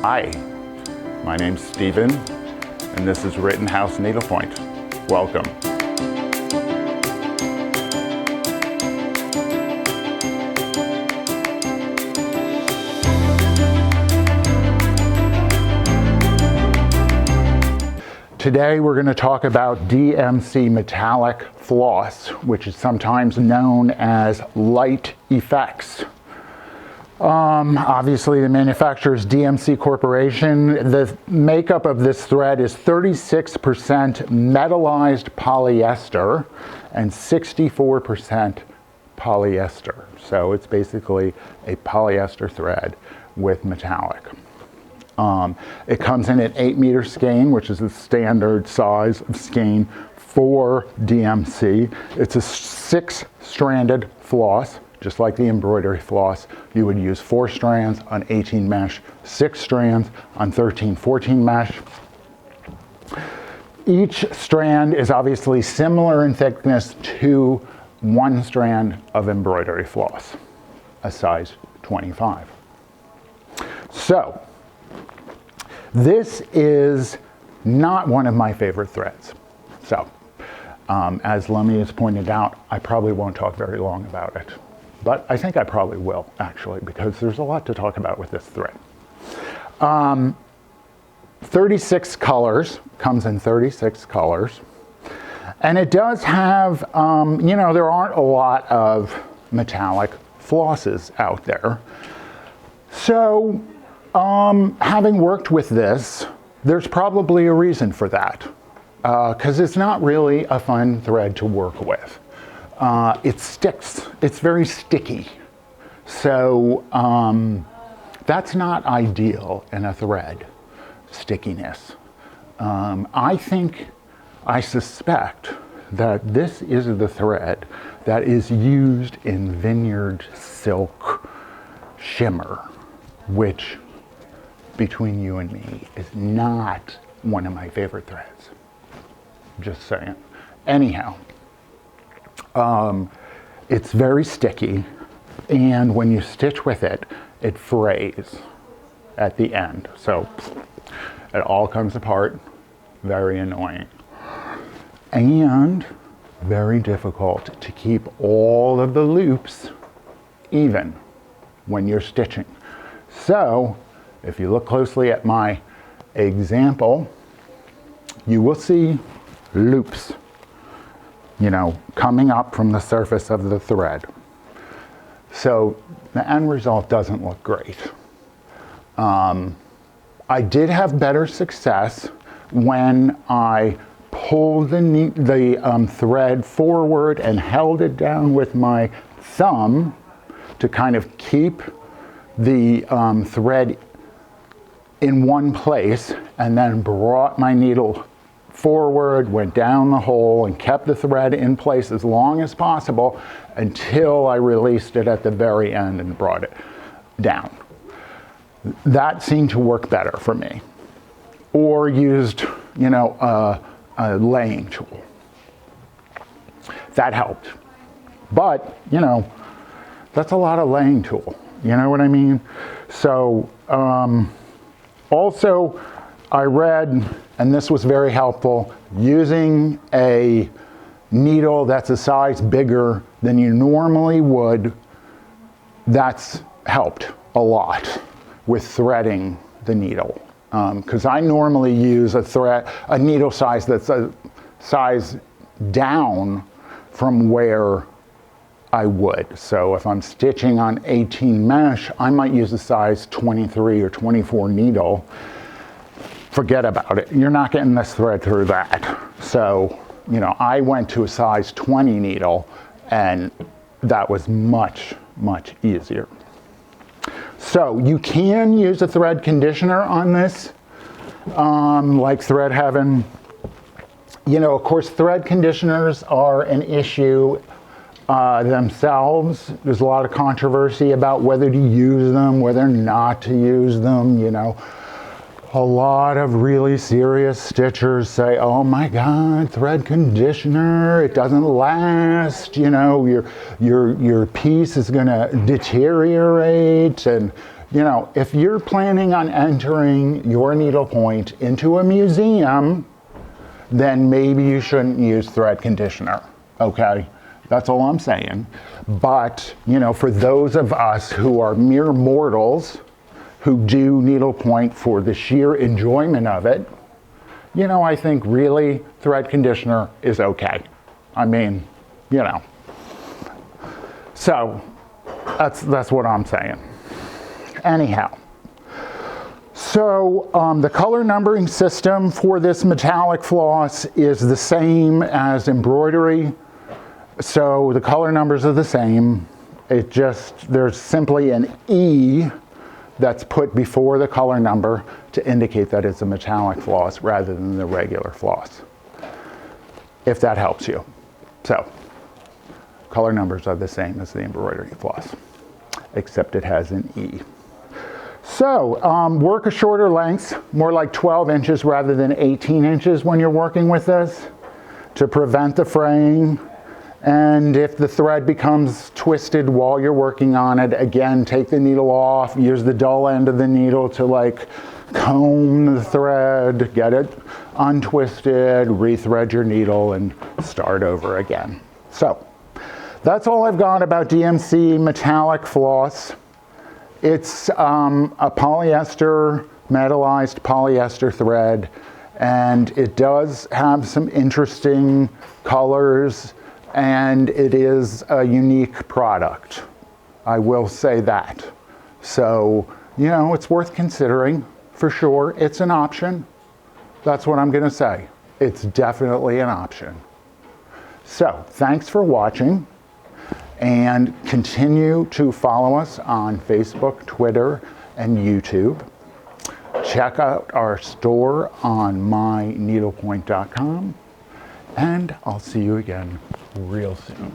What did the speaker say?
Hi, my name's Stephen, and this is Rittenhouse Needlepoint. Welcome. Today we're going to talk about DMC metallic floss, which is sometimes known as light effects. Obviously the manufacturer is DMC Corporation. The makeup of this thread is 36% metallized polyester and 64% polyester. So it's basically a polyester thread with metallic. It comes in an 8-meter skein, which is the standard size of skein for DMC. It's a 6-stranded floss, just like the embroidery floss. You would use 4 strands on 18 mesh, 6 strands on 13-14 mesh. Each strand is obviously similar in thickness to 1 strand of embroidery floss, a size 25. So, this is not one of my favorite threads. So, as Lummi has pointed out, I probably won't talk very long about it. But I think I probably will, actually, because there's a lot to talk about with this thread. 36 colors, comes in 36 colors. And it does have, there aren't a lot of metallic flosses out there. So, having worked with this, there's probably a reason for that, because it's not really a fun thread to work with. It sticks, it's very sticky. So that's not ideal in a thread, stickiness. I suspect that this is the thread that is used in vineyard silk shimmer, which, between you and me, is not one of my favorite threads. Just saying. Anyhow, it's very sticky, and when you stitch with it, it frays at the end. So it all comes apart. Very annoying. And very difficult to keep all of the loops even when you're stitching. So, if you look closely at my example, you will see loops, coming up from the surface of the thread. So the end result doesn't look great. I did have better success when I pulled the thread forward and held it down with my thumb to kind of keep the thread in one place, and then brought my needle forward, went down the hole, and kept the thread in place as long as possible until I released it at the very end and brought it down. That seemed to work better for me. Or used, a laying tool. That helped. But, that's a lot of laying tool. You know what I mean? So, also, I read, and this was very helpful, using a needle that's a size bigger than you normally would, that's helped a lot with threading the needle. Because I normally use a needle size that's a size down from where I would. So if I'm stitching on 18 mesh, I might use a size 23 or 24 needle. Forget about it. You're not getting this thread through that. So, I went to a size 20 needle, and that was much, much easier. So you can use a thread conditioner on this, like Thread Heaven. Of course, thread conditioners are an issue themselves. There's a lot of controversy about whether to use them, whether not to use them, A lot of really serious stitchers say, oh my God, thread conditioner, it doesn't last, your piece is gonna deteriorate, and you know, if you're planning on entering your needlepoint into a museum, then maybe you shouldn't use thread conditioner, okay? That's all I'm saying. But, you know, for those of us who are mere mortals who do needlepoint for the sheer enjoyment of it, you know, I think really thread conditioner is okay. I mean, you know. So that's what I'm saying. Anyhow, so the color numbering system for this metallic floss is the same as embroidery. So the color numbers are the same. It just, there's simply an E that's put before the color number to indicate that it's a metallic floss rather than the regular floss, if that helps you. So color numbers are the same as the embroidery floss, except it has an E. So work a shorter length, more like 12 inches rather than 18 inches when you're working with this to prevent the fraying. And if the thread becomes twisted while you're working on it, again, take the needle off, use the dull end of the needle to like comb the thread, get it untwisted, rethread your needle and start over again. So that's all I've got about DMC metallic floss. It's a polyester, metallized polyester thread, and it does have some interesting colors, and it is a unique product. I will say that. So, you know, it's worth considering for sure. It's an option. That's what I'm going to say. It's definitely an option. So, thanks for watching. And continue to follow us on Facebook, Twitter, and YouTube. Check out our store on myneedlepoint.com. And I'll see you again real soon.